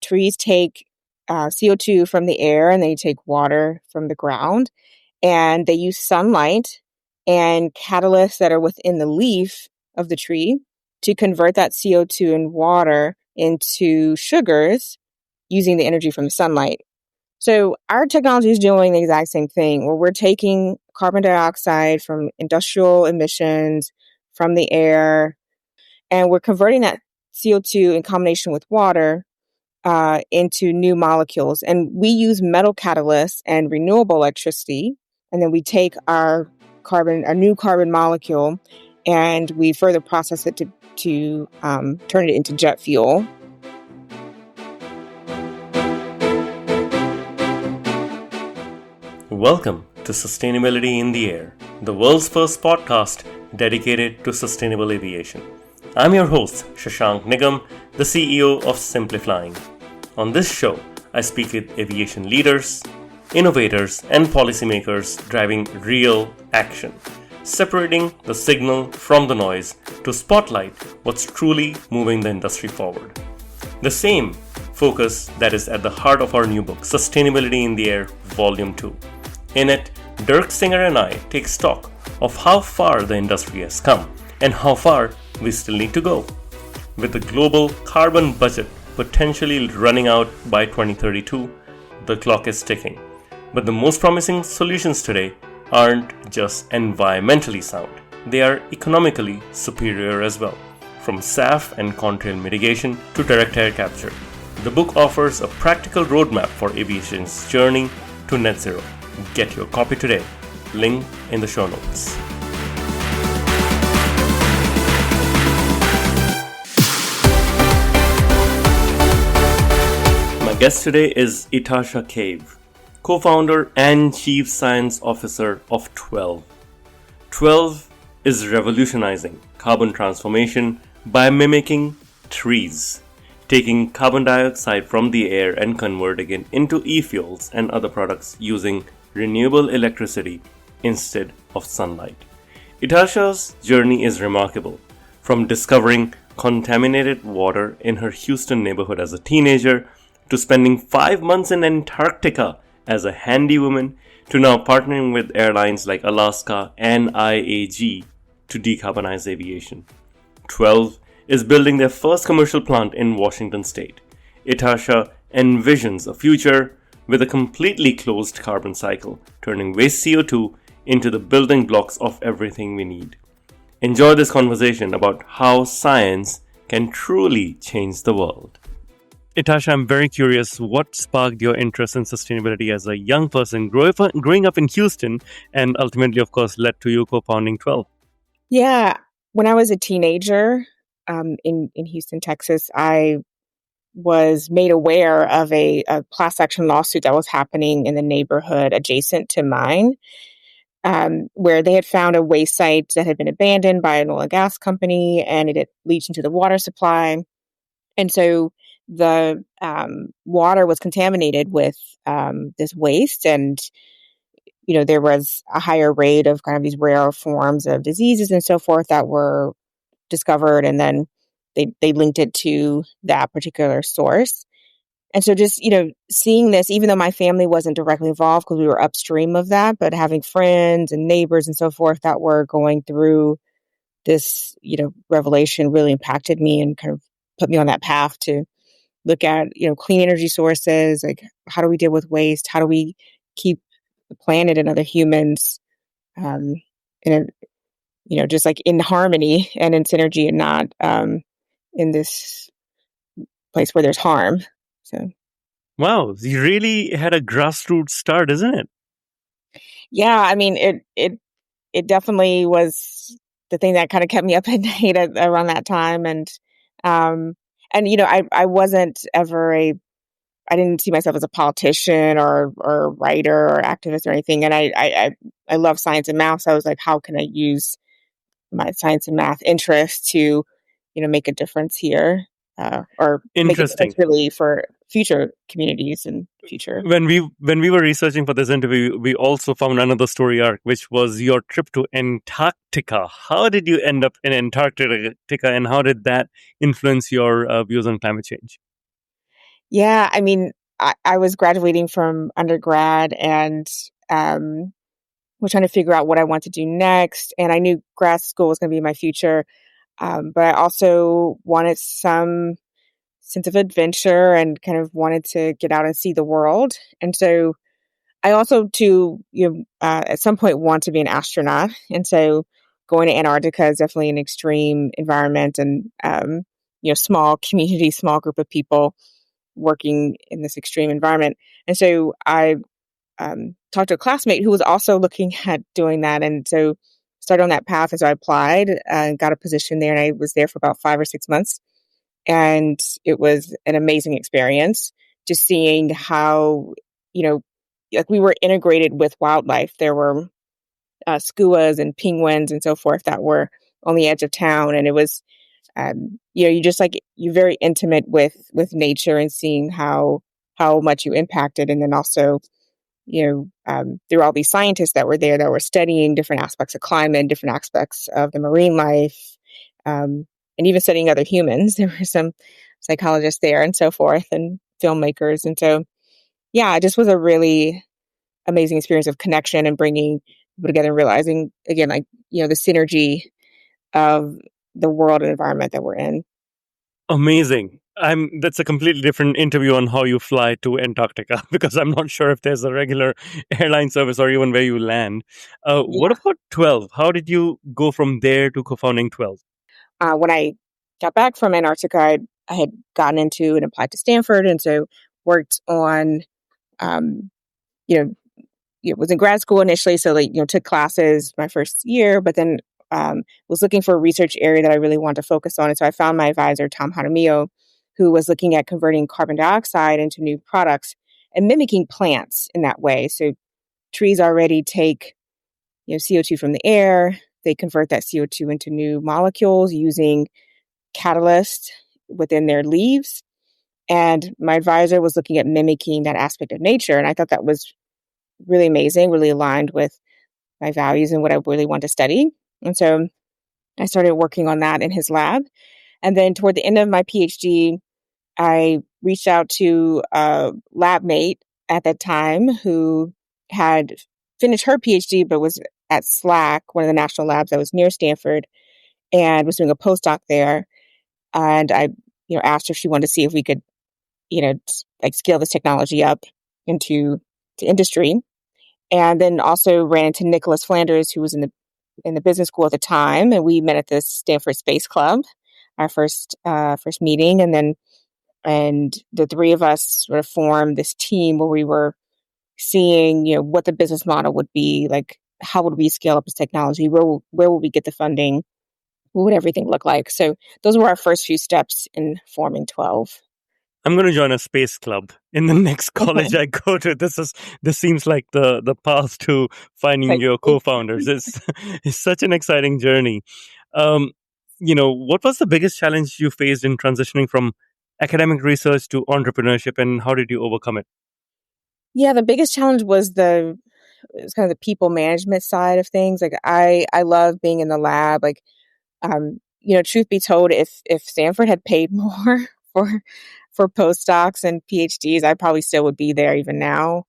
trees take CO2 from the air and they take water from the ground, and they use sunlight and catalysts that are within the leaf of the tree to convert that CO2 and water into sugars using the energy from the sunlight. So our technology is doing the exact same thing, where we're taking carbon dioxide from industrial emissions from the air, and we're converting that CO2 in combination with water into new molecules. And we use metal catalysts and renewable electricity. And then we take our new carbon molecule, and we further process it to turn it into jet fuel. Welcome to Sustainability in the Air, the world's first podcast dedicated to sustainable aviation. I'm your host, Shashank Nigam, the CEO of Simplifying. On this show, I speak with aviation leaders, innovators, and policymakers driving real action, separating the signal from the noise to spotlight what's truly moving the industry forward. The same focus that is at the heart of our new book, Sustainability in the Air, Volume 2. In it, Dirk Singer and I take stock of how far the industry has come and how far we still need to go. With the global carbon budget potentially running out by 2032, the clock is ticking. But the most promising solutions today aren't just environmentally sound, they are economically superior as well, from SAF and contrail mitigation to direct air capture. The book offers a practical roadmap for aviation's journey to net zero. Get your copy today. Link in the show notes. My guest today is Itasha Cave, co-founder and chief science officer of 12. 12 is revolutionizing carbon transformation by mimicking trees, taking carbon dioxide from the air and converting it into e-fuels and other products using renewable electricity instead of sunlight. Itasha's journey is remarkable, from discovering contaminated water in her Houston neighborhood as a teenager to spending 5 months in Antarctica as a handywoman to now partnering with airlines like Alaska and IAG to decarbonize aviation. 12 is building their first commercial plant in Washington state. Itasha envisions a future with a completely closed carbon cycle, turning waste CO2 into the building blocks of everything we need. Enjoy this conversation about how science can truly change the world. Itasha, I'm very curious, what sparked your interest in sustainability as a young person growing up in Houston and ultimately, of course, led to you co-founding 12? Yeah, when I was a teenager in Houston, Texas, I was made aware of a class action lawsuit that was happening in the neighborhood adjacent to mine, where they had found a waste site that had been abandoned by an oil and gas company, and it had leached into the water supply. And so the water was contaminated with this waste, and there was a higher rate of kind of these rare forms of diseases and so forth that were discovered, and then they linked it to that particular source. And so just, seeing this, even though my family wasn't directly involved because we were upstream of that, but having friends and neighbors and so forth that were going through this, revelation really impacted me and kind of put me on that path to look at, clean energy sources, like how do we deal with waste? How do we keep the planet and other humans in a, just like in harmony and in synergy, and not in this place where there's harm. So, wow, you really had a grassroots start, isn't it? Yeah, I mean, it definitely was the thing that kind of kept me up at night around that time, and I wasn't ever I didn't see myself as a politician or writer or activist or anything, and I love science and math, so I was like, how can I use my science and math interest to make a difference here, or make a difference really for future communities and future. When we were researching for this interview, we also found another story arc, which was your trip to Antarctica. How did you end up in Antarctica, and how did that influence your views on climate change? Yeah, I mean, I was graduating from undergrad and um, was trying to figure out what I want to do next. And I knew grad school was going to be my future. But I also wanted some sense of adventure and kind of wanted to get out and see the world. And so I also, too, at some point want to be an astronaut. And so going to Antarctica is definitely an extreme environment and, small community, small group of people working in this extreme environment. And so I talked to a classmate who was also looking at doing that. And so started on that path as I applied and got a position there. And I was there for about 5 or 6 months. And it was an amazing experience just seeing how, you know, like we were integrated with wildlife. There were skuas and penguins and so forth that were on the edge of town. And it was, you just like, you're very intimate with nature and seeing how much you impacted. And then also, there were all these scientists that were there that were studying different aspects of climate, different aspects of the marine life, and even studying other humans. There were some psychologists there and so forth, and filmmakers. And so, yeah, it just was a really amazing experience of connection and bringing people together and realizing, again, like, the synergy of the world and environment that we're in. Amazing. That's a completely different interview on how you fly to Antarctica because I'm not sure if there's a regular airline service or even where you land. What Yeah. about 12? How did you go from there to co-founding 12? When I got back from Antarctica, I had gotten into and applied to Stanford, and so worked on, um, you know, was in grad school initially, so like took classes my first year, but then was looking for a research area that I really wanted to focus on, and so I found my advisor Tom Jaramillo, who was looking at converting carbon dioxide into new products and mimicking plants in that way. So trees already take CO2 from the air, they convert that CO2 into new molecules using catalyst within their leaves. And my advisor was looking at mimicking that aspect of nature. And I thought that was really amazing, really aligned with my values and what I really want to study. And so I started working on that in his lab. And then toward the end of my PhD, I reached out to a lab mate at that time who had finished her PhD, but was at SLAC, one of the national labs that was near Stanford, and was doing a postdoc there. And I, asked her if she wanted to see if we could, like scale this technology up into to industry. And then also ran into Nicholas Flanders, who was in the business school at the time, and we met at the Stanford Space Club, our first meeting, and the three of us sort of formed this team where we were seeing, what the business model would be, like how would we scale up this technology, where will we get the funding, what would everything look like. So those were our first few steps in forming 12. I'm going to join a space club in the next college I go to. This seems like the path to finding Like, your co-founders. It's such an exciting journey. Um, what was the biggest challenge you faced in transitioning from academic research to entrepreneurship, and how did you overcome it? yeah, the biggest challenge was it's kind of the people management side of things. Like I love being in the lab. Like, truth be told, if Stanford had paid more for postdocs and PhDs, I probably still would be there even now,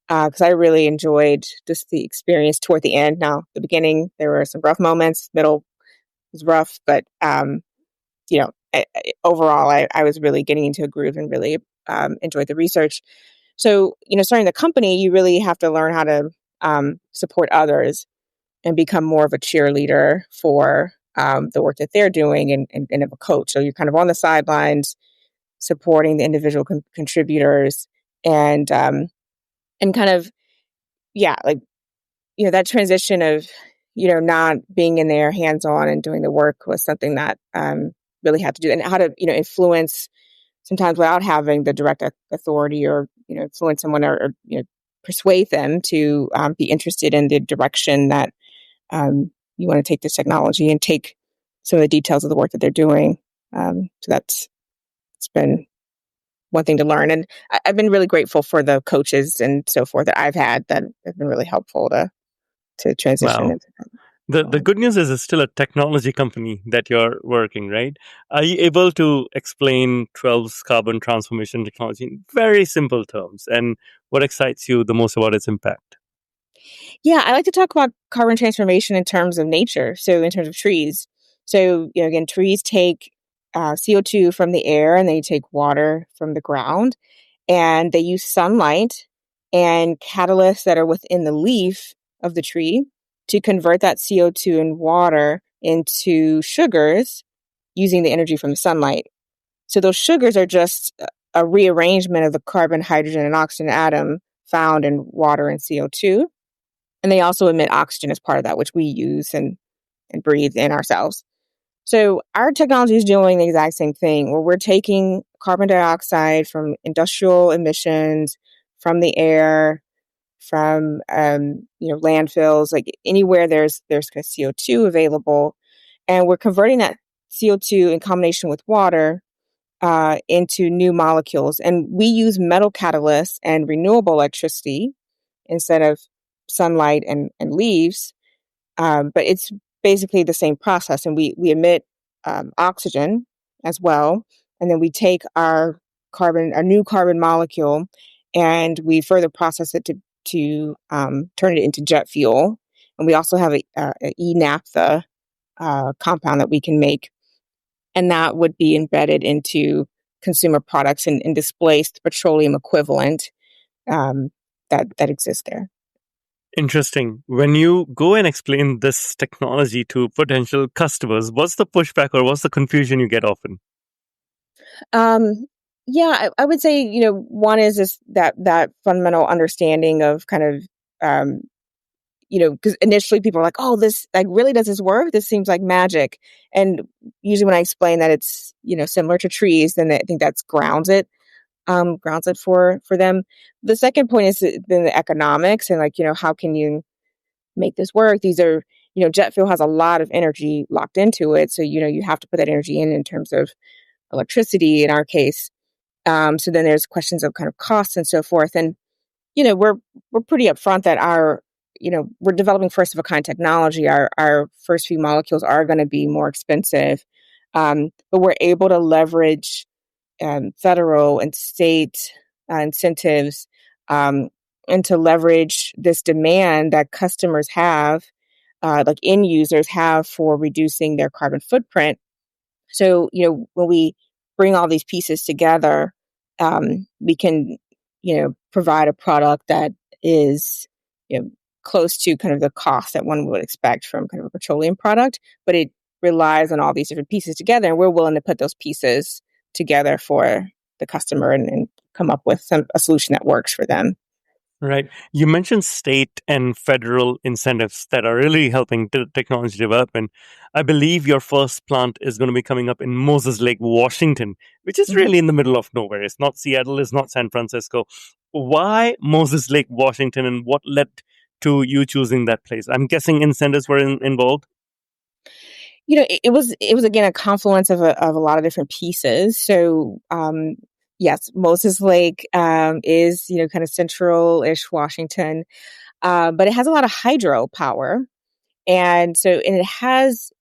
because I really enjoyed just the experience toward the end. Now, the beginning there were some rough moments, middle was rough, but overall, I was really getting into a groove and really enjoyed the research. So, starting the company, you really have to learn how to support others and become more of a cheerleader for the work that they're doing, and of a coach. So you're kind of on the sidelines supporting the individual contributors, and kind of, yeah, like, that transition of, not being in there hands on and doing the work was something that really had to do, and how to, influence sometimes without having the direct authority, or, influence someone, or persuade them to be interested in the direction that you want to take this technology and take some of the details of the work that they're doing. So it's been one thing to learn. And I've been really grateful for the coaches and so forth that I've had that have been really helpful to transition Wow. into that. The good news is it's still a technology company that you're working, right? Are you able to explain 12's carbon transformation technology in very simple terms? And what excites you the most about its impact? Yeah, I like to talk about carbon transformation in terms of nature. So, in terms of trees. So, again, trees take CO2 from the air and they take water from the ground and they use sunlight and catalysts that are within the leaf of the tree to convert that CO2 and water into sugars using the energy from the sunlight. So, those sugars are just a rearrangement of the carbon, hydrogen, and oxygen atom found in water and CO2, and they also emit oxygen as part of that, which we use and breathe in ourselves. So our technology is doing the exact same thing where we're taking carbon dioxide from industrial emissions, from the air, from landfills, like anywhere there's kind of CO2 available, and we're converting that CO2 in combination with water into new molecules. And we use metal catalysts and renewable electricity instead of sunlight and leaves. But it's basically the same process. And we emit oxygen as well. And then we take our new carbon molecule, and we further process it to turn it into jet fuel. And we also have a e-naphtha compound that we can make, and that would be embedded into consumer products and displace the petroleum equivalent that exists there. Interesting. When you go and explain this technology to potential customers, what's the pushback or what's the confusion you get often? Um, yeah, I would say, one is just that fundamental understanding of kind of, um, because initially people are like, "Oh, this like really does this work? This seems like magic." And usually when I explain that it's similar to trees, then I think that's grounds it for them. The second point is then the economics and like how can you make this work? These are jet fuel has a lot of energy locked into it, so you have to put that energy in terms of electricity in our case. So then there's questions of kind of costs and so forth. And, we're pretty upfront that we're developing first of a kind technology. Our first few molecules are going to be more expensive. But we're able to leverage federal and state incentives, um, and to leverage this demand that customers have, like end users have for reducing their carbon footprint. So, when we bring all these pieces together, we can, provide a product that is, close to kind of the cost that one would expect from kind of a petroleum product, but it relies on all these different pieces together, and we're willing to put those pieces together for the customer and come up with a solution that works for them. Right. You mentioned state and federal incentives that are really helping technology development. I believe your first plant is going to be coming up in Moses Lake, Washington, which is Mhm. really in the middle of nowhere. It's not Seattle, it's not San Francisco. Why Moses Lake, Washington, and what led to you choosing that place? I'm guessing incentives were involved. It was again a confluence of a lot of different pieces. So yes, Moses Lake is kind of central-ish Washington, but it has a lot of hydropower, and it has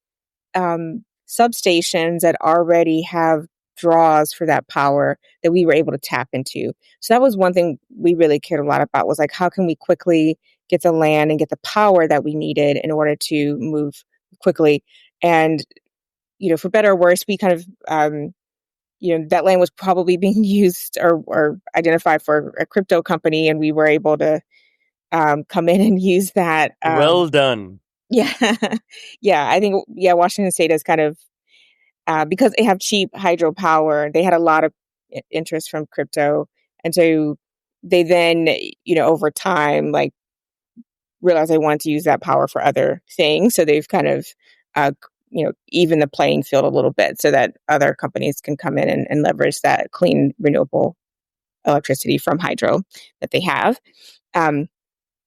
substations that already have draws for that power that we were able to tap into. So that was one thing we really cared a lot about, was like how can we quickly get the land and get the power that we needed in order to move quickly. And for better or worse, we kind of that land was probably being used or identified for a crypto company, and we were able to come in and use that. Well done. Yeah, yeah. I think Washington State is kind of because they have cheap hydropower. They had a lot of interest from crypto, and so they then over time like realized they wanted to use that power for other things. So they've kind of uh, even the playing field a little bit so that other companies can come in and leverage that clean renewable electricity from hydro that they have. Um,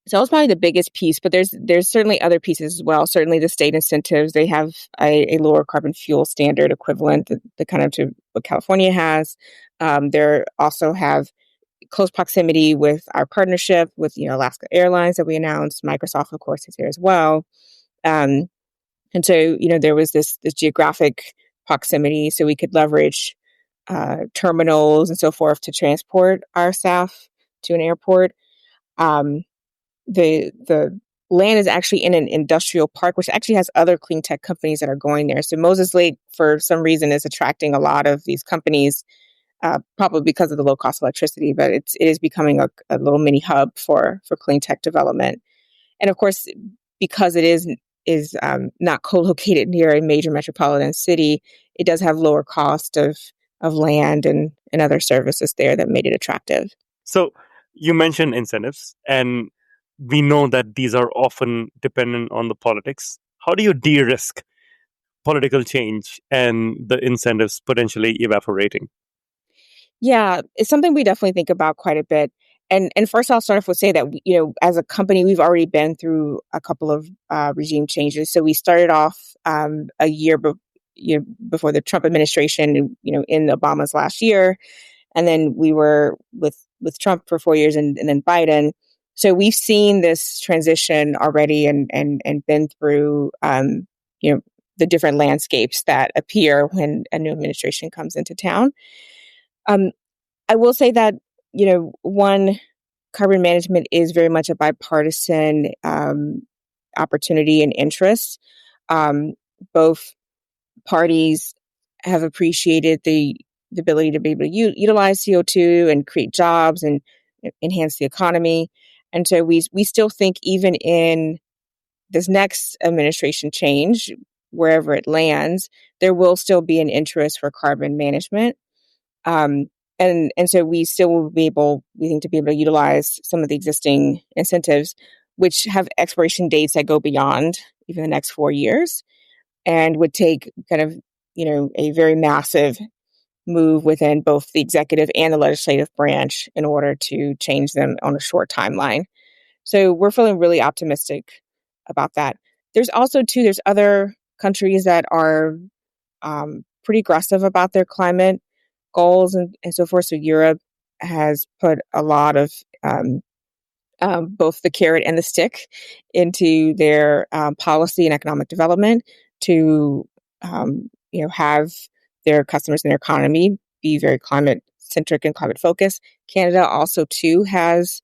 so that's probably the biggest piece, but there's certainly other pieces as well. Certainly the state incentives, they have a lower carbon fuel standard equivalent, the kind of to what California has. They also have close proximity with our partnership with Alaska Airlines that we announced. Microsoft, of course, is here as well. And so, there was this geographic proximity, so we could leverage terminals and so forth to transport our staff to an airport. Um, the land is actually in an industrial park, which actually has other clean tech companies that are going there. So Moses Lake, for some reason, is attracting a lot of these companies, probably because of the low cost of electricity. But it is becoming a little mini hub for clean tech development. And of course, because it is not co-located near a major metropolitan city, it does have lower cost of land and other services there that made it attractive. So you mentioned incentives, and we know that these are often dependent on the politics. How do you de-risk political change and the incentives potentially evaporating? Yeah, it's something we definitely think about quite a bit. And first, I'll start off with say that as a company, we've already been through a couple of regime changes. So we started off a year before the Trump administration, in Obama's last year, and then we were with Trump for 4 years, and then Biden. So we've seen this transition already, and been through you know the different landscapes that appear when a new administration comes into town. Um, I will say that, one, carbon management is very much a bipartisan opportunity and interest. Um, Both parties have appreciated the ability to be able to utilize CO2 and create jobs and enhance the economy. And so we still think, even in this next administration change, wherever it lands, there will still be an interest for carbon management. Um, and so we still will be able, we think, to be able to utilize some of the existing incentives, which have expiration dates that go beyond even the next 4 years, and would take kind of, a very massive move within both the executive and the legislative branch in order to change them on a short timeline. So we're feeling really optimistic about that. There's other countries that are pretty aggressive about their climate goals and so forth. So Europe has put a lot of both the carrot and the stick into their policy and economic development to have their customers and their economy be very climate centric and climate focused. Canada also too has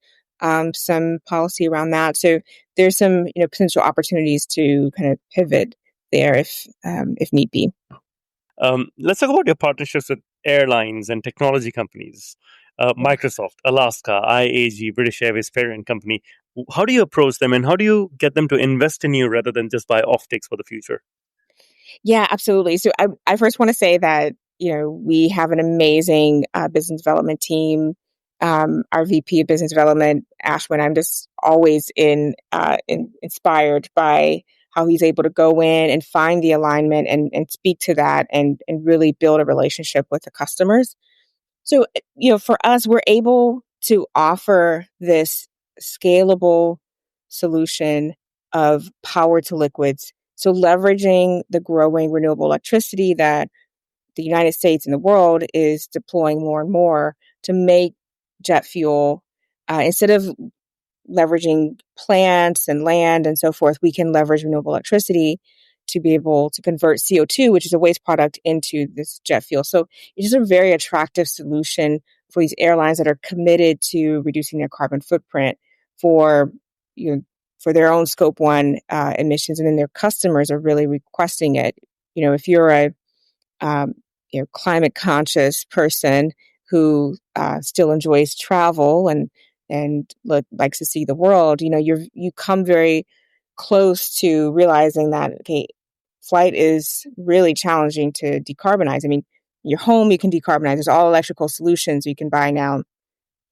some policy around that. So there's some potential opportunities to kind of pivot there if need be. Let's talk about your partnerships with airlines and technology companies. Microsoft, Alaska, IAG, British Airways parent company. How do you approach them, and how do you get them to invest in you rather than just buy offtakes for the future? Yeah, absolutely. So I first want to say that, we have an amazing business development team. Our VP of business development, Ashwin, I'm just always inspired by how he's able to go in and find the alignment and speak to that and really build a relationship with the customers. So, for us, we're able to offer this scalable solution of power to liquids. So, leveraging the growing renewable electricity that the United States and the world is deploying more and more to make jet fuel, instead of leveraging plants and land and so forth, we can leverage renewable electricity to be able to convert CO2, which is a waste product, into this jet fuel. So it's just a very attractive solution for these airlines that are committed to reducing their carbon footprint for you know, for their own scope one emissions, and then their customers are really requesting it. If you're a um, climate conscious person who still enjoys travel and likes to see the world, you come very close to realizing that, okay, flight is really challenging to decarbonize. I mean, your home you can decarbonize. There's all electrical solutions you can buy now.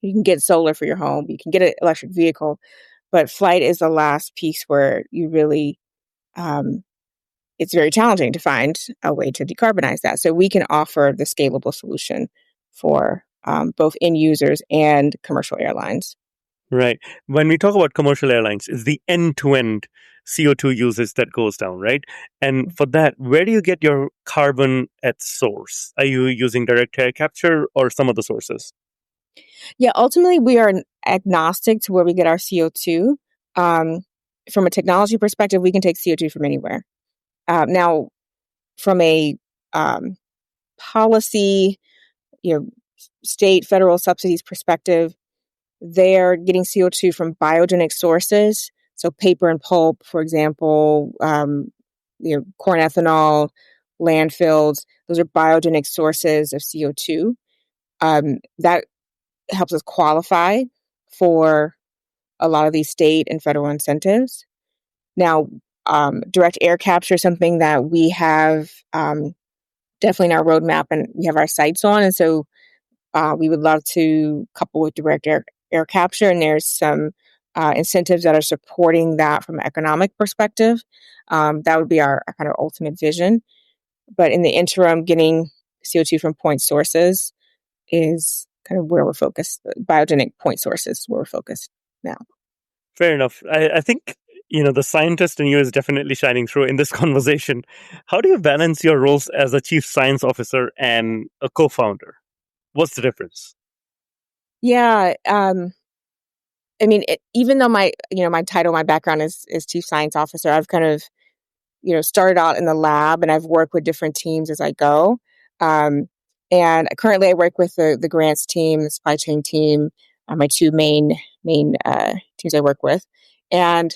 You can get solar for your home. You can get an electric vehicle, but flight is the last piece where you really um, it's very challenging to find a way to decarbonize that. So we can offer the scalable solution for both end users and commercial airlines. Right. When we talk about commercial airlines, it's the end-to-end CO2 usage that goes down, right? And for that, where do you get your carbon at source? Are you using direct air capture or some other sources? Yeah, ultimately, we are agnostic to where we get our CO2. Um, from a technology perspective, we can take CO2 from anywhere. Now, from a um, policy, you know, state, federal subsidies perspective, they're getting CO2 from biogenic sources. So paper and pulp, for example, corn ethanol, landfills, those are biogenic sources of CO2. That helps us qualify for a lot of these state and federal incentives. Now, direct air capture is something that we have definitely in our roadmap and we have our sights on. And so we would love to couple with direct air capture. And there's some incentives that are supporting that from an economic perspective. That would be our kind of ultimate vision. But in the interim, getting CO2 from point sources is kind of where we're focused. Biogenic point sources where we're focused now. Fair enough. I think, the scientist in you is definitely shining through in this conversation. How do you balance your roles as a chief science officer and a co-founder? What's the difference? Yeah. Even though my title, my background is chief science officer, I've kind of, started out in the lab and I've worked with different teams as I go. Um, and currently I work with the grants team, the supply chain team, my two main teams I work with. And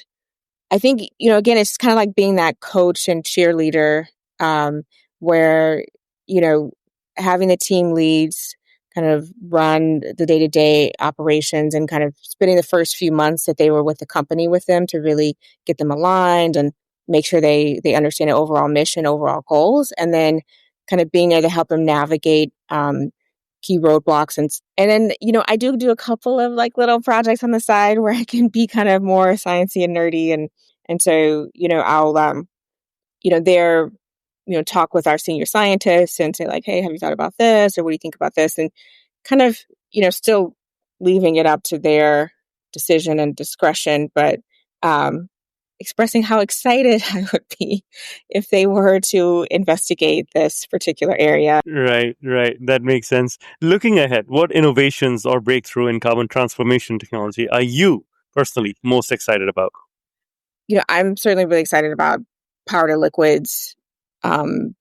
I think, again, it's kind of like being that coach and cheerleader, um, where, you know, having the team leads kind of run the day to day operations and kind of spending the first few months that they were with the company with them to really get them aligned and make sure they understand the overall mission, overall goals, and then kind of being there to help them navigate key roadblocks. And then, I do a couple of like little projects on the side where I can be kind of more sciencey and nerdy. And so, I'll, there, talk with our senior scientists and say like, hey, have you thought about this? Or what do you think about this? And kind of, still leaving it up to their decision and discretion, but, expressing how excited I would be if they were to investigate this particular area. Right, right. That makes sense. Looking ahead, what innovations or breakthrough in carbon transformation technology are you personally most excited about? I'm certainly really excited about power to liquids, um,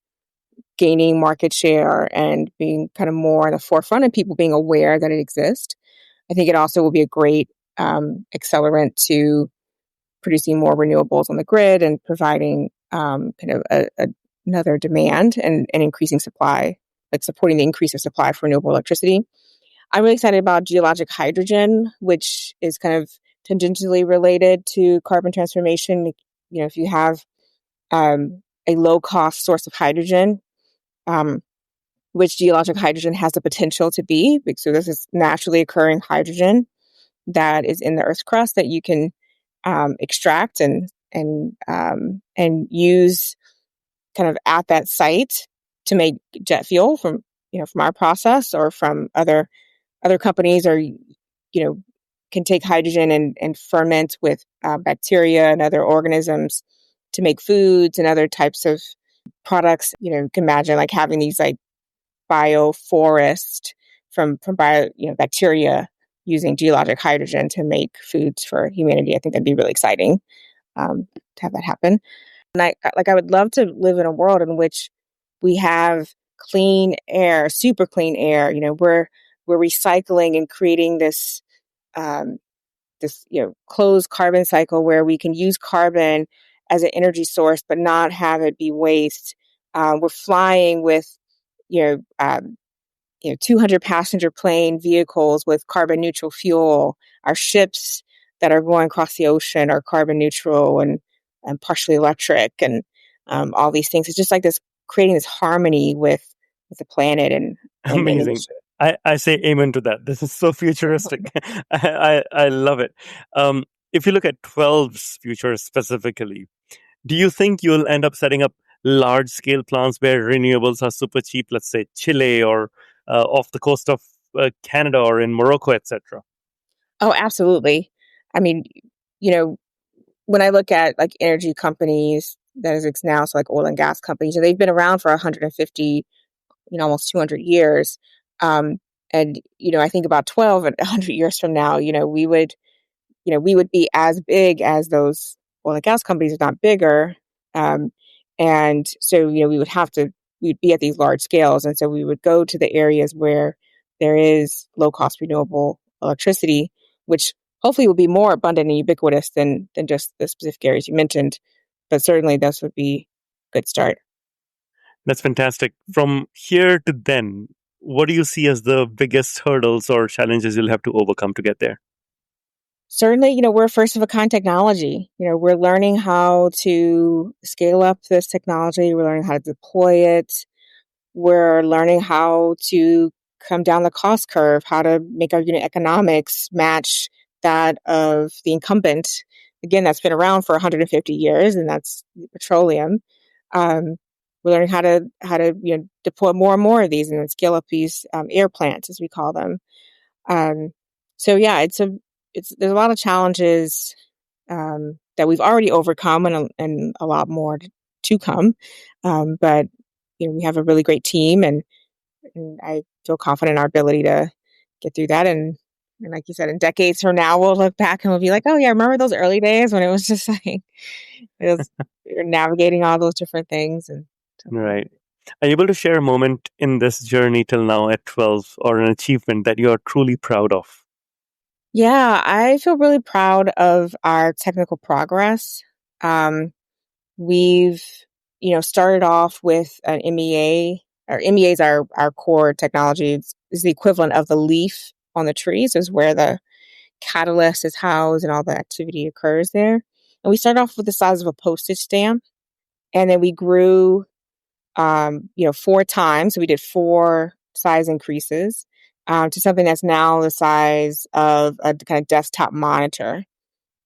gaining market share and being kind of more in the forefront and people being aware that it exists. I think it also will be a great accelerant to producing more renewables on the grid and providing kind of another demand and increasing supply, like supporting the increase of supply for renewable electricity. I'm really excited about geologic hydrogen, which is kind of tangentially related to carbon transformation. If you have a low cost source of hydrogen, um, which geologic hydrogen has the potential to be. So this is naturally occurring hydrogen that is in the Earth's crust that you can extract and use kind of at that site to make jet fuel from our process or from other companies, or can take hydrogen and ferment with bacteria and other organisms to make foods and other types of products. You can imagine like having these like bioforest from bio, bacteria using geologic hydrogen to make foods for humanity. I think that'd be really exciting to have that happen. And I would love to live in a world in which we have clean air, super clean air. We're recycling and creating um, this closed carbon cycle where we can use carbon as an energy source, but not have it be waste. We're flying with you know um, 200 passenger plane vehicles with carbon neutral fuel. Our ships that are going across the ocean are carbon neutral and partially electric, and all these things. It's just like this creating this harmony with the planet and Amazing. industry. I say amen to that. This is so futuristic. I love it. If you look at 12's future specifically, do you think you'll end up setting up large scale plants where renewables are super cheap, let's say Chile or off the coast of Canada or in Morocco, etc.? Oh, absolutely. I mean, you know, when I look at like energy companies that is now, so like oil and gas companies, they've been around for 150, almost 200 years. Um, and, I think about 12 and 100 years from now, we would be as big as those oil and gas companies are not bigger. Um, and so, we'd be at these large scales. And so we would go to the areas where there is low cost renewable electricity, which hopefully will be more abundant and ubiquitous than just the specific areas you mentioned. But certainly this would be a good start. That's fantastic. From here to then, what do you see as the biggest hurdles or challenges you'll have to overcome to get there? Certainly, we're a first of a kind technology. We're learning how to scale up this technology. We're learning how to deploy it. We're learning how to come down the cost curve, how to make our unit economics match that of the incumbent. Again, that's been around for 150 years, and that's petroleum. Um, we're learning how to deploy more and more of these and then scale up these air plants, as we call them. Um, so yeah, there's a lot of challenges that we've already overcome, and a lot more to come. But we have a really great team, and I feel confident in our ability to get through that. And like you said, in decades from now, we'll look back and we'll be like, oh yeah, remember those early days when it was just like we were navigating all those different things. And so, Right. Are you able to share a moment in this journey till now at 12 or an achievement that you're truly proud of? yeah, I feel really proud of our technical progress. Um, we've started off with an MEA. Or MEA is our core technology. It's the equivalent of the leaf on the trees, is where the catalyst is housed and all the activity occurs there. And we started off with the size of a postage stamp, and then we grew, 4 times. So we did 4 size increases to something that's now the size of a kind of desktop monitor.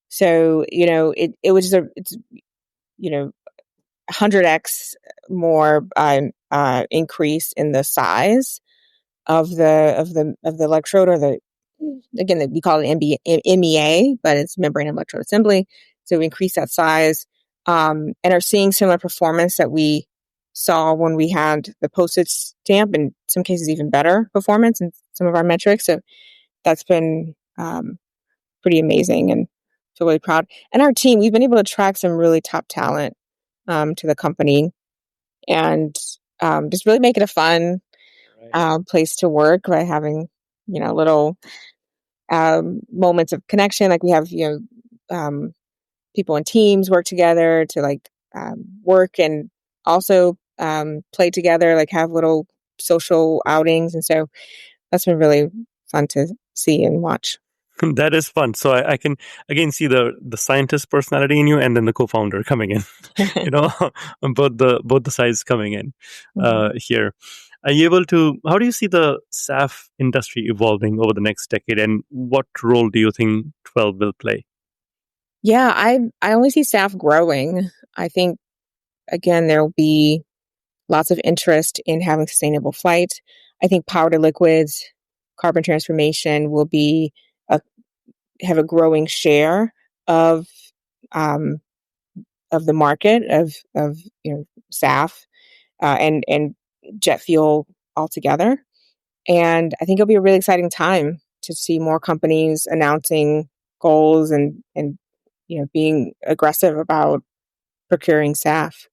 So it was just it's 100x more increase in the size of the electrode, or we call it MEA, but it's membrane electrode assembly. So we increase that size, and are seeing similar performance that we saw when we had the postage stamp, in some cases even better performance in some of our metrics. So that's been pretty amazing, and feel really proud. And our team, we've been able to attract some really top talent to the company, and just really make it a fun Right. place to work by having little moments of connection. Like we have people in teams work together to work and also play together, like have little social outings, and so that's been really fun to see and watch. That is fun. So I can again see the scientist personality in you, and then the co-founder coming in. You know, both the sides coming in Mhm. here. Are you able to? How do you see the SAF industry evolving over the next decade, and what role do you think 12 will play? Yeah, I only see staff growing. I think again there'll be lots of interest in having sustainable flight. I think power to liquids, carbon transformation will be a have a growing share of um, of the market of SAF and jet fuel altogether. And I think it'll be a really exciting time to see more companies announcing goals and being aggressive about procuring SAF.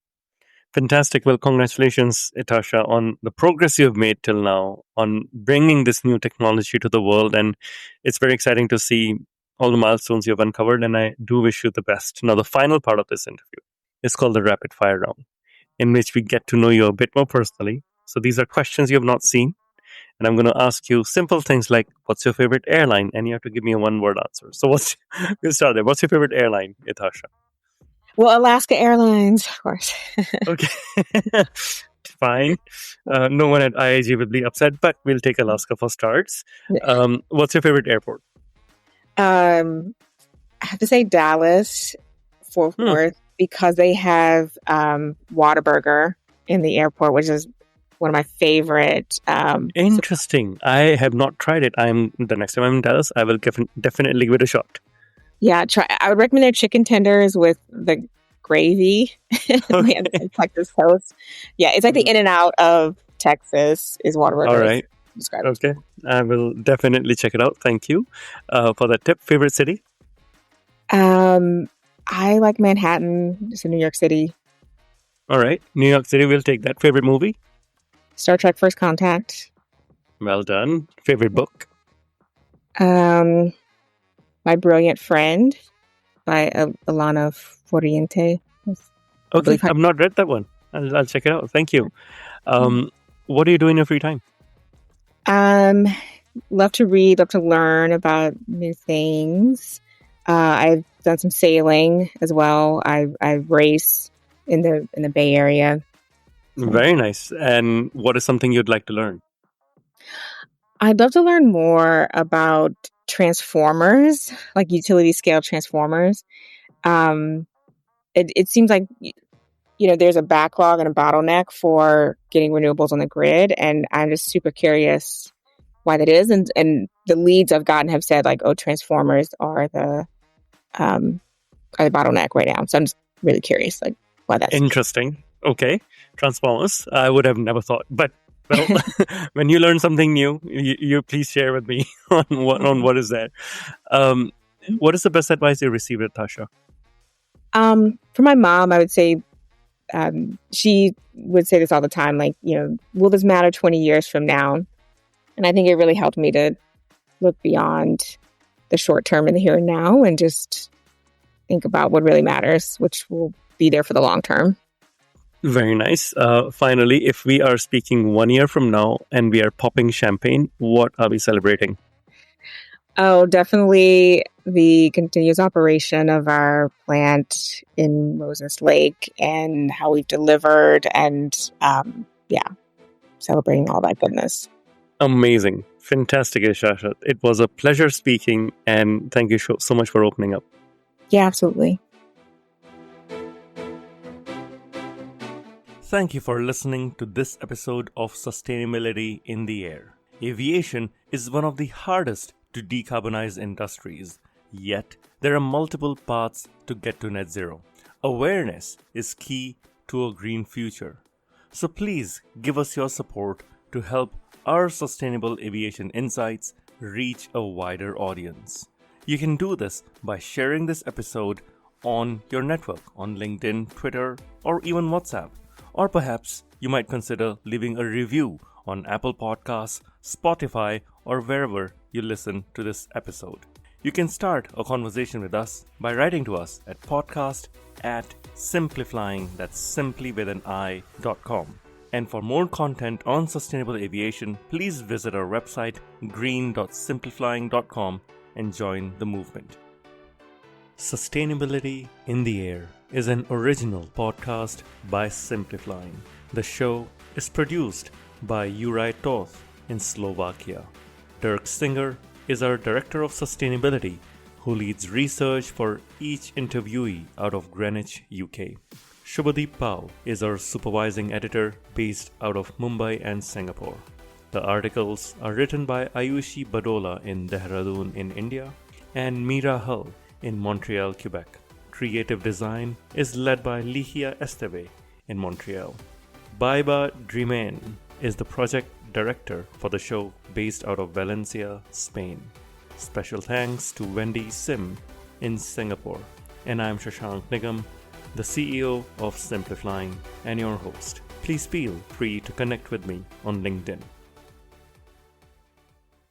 Fantastic. Well, congratulations, Itasha, on the progress you have made till now on bringing this new technology to the world. And it's very exciting to see all the milestones you have uncovered. And I do wish you the best. Now, the final part of this interview is called the rapid fire round, in which we get to know you a bit more personally. So these are questions you have not seen. And I'm going to ask you simple things like, what's your favorite airline? And you have to give me a one word answer. So we'll start there. What's your favorite airline, Itasha? Well, Alaska Airlines, of course. Okay. Fine. No one at IAG will be upset, but we'll take Alaska for starts. What's your favorite airport? I have to say Dallas, Fort Hmm. Worth, because they have Whataburger in the airport, which is one of my favorite. Interesting. I have not tried it. The next time I'm in Dallas, I will definitely give it a shot. Yeah, try. I would recommend their chicken tenders with the gravy. Okay. And Texas toast. Yeah, it's like the in and out of Texas is All Whataburger. right. Describe it. Okay. I will definitely check it out. Thank you for that tip. Favorite city? Um, I like Manhattan. It's in New York City. All right. New York City, we'll take that. Favorite movie? Star Trek First Contact. Well done. Favorite book? My Brilliant Friend by Alana Foriente. Okay, I've not read that one. I'll check it out. Thank you. What do you do in your free time? Love to read, love to learn about new things. I've done some sailing as well. I race in the Bay Area. Very nice. And what is something you'd like to learn? I'd love to learn more about transformers, like utility scale transformers. It seems like there's a backlog and a bottleneck for getting renewables on the grid, and I'm just super curious why that is. And the leads I've gotten have said like, oh, transformers are the bottleneck right now. So I'm just really curious, like, why that's interesting. Okay, transformers. I would have never thought, but well, when you learn something new, you please share with me on what is that. What is the best advice you received, Tasha? For my mom, I would say she would say this all the time, like, will this matter 20 years from now? And I think it really helped me to look beyond the short term and the here and now and just think about what really matters, which will be there for the long term. Very nice. Finally, if we are speaking 1 year from now and we are popping champagne, what are we celebrating? Oh, definitely the continuous operation of our plant in Moses Lake and how we've delivered and, celebrating all that goodness. Amazing. Fantastic, Ishasha. It was a pleasure speaking, and thank you so much for opening up. Yeah, absolutely. Thank you for listening to this episode of Sustainability in the Air. Aviation is one of the hardest to decarbonize industries, yet there are multiple paths to get to net zero. Awareness is key to a green future. So please give us your support to help our sustainable aviation insights reach a wider audience. You can do this by sharing this episode on your network, on LinkedIn, Twitter, or even WhatsApp. Or perhaps you might consider leaving a review on Apple Podcasts, Spotify, or wherever you listen to this episode. You can start a conversation with us by writing to us at podcast@simpliflying, that's simply with an i.com. And for more content on sustainable aviation, please visit our website green.simplifying.com and join the movement. Sustainability in the Air is an original podcast by Simplifying. The show is produced by Juraj Toth in Slovakia. Dirk Singer is our Director of Sustainability, who leads research for each interviewee out of Greenwich, UK. Shubhadeep Pau is our Supervising Editor based out of Mumbai and Singapore. The articles are written by Ayushi Badola in Dehradun in India and Meera Hull in Montreal, Quebec. Creative design is led by Ligia Esteve in Montreal. Baiba Driman is the project director for the show based out of Valencia, Spain. Special thanks to Wendy Sim in Singapore. And I'm Shashank Nigam, the CEO of Simplifying and your host. Please feel free to connect with me on LinkedIn.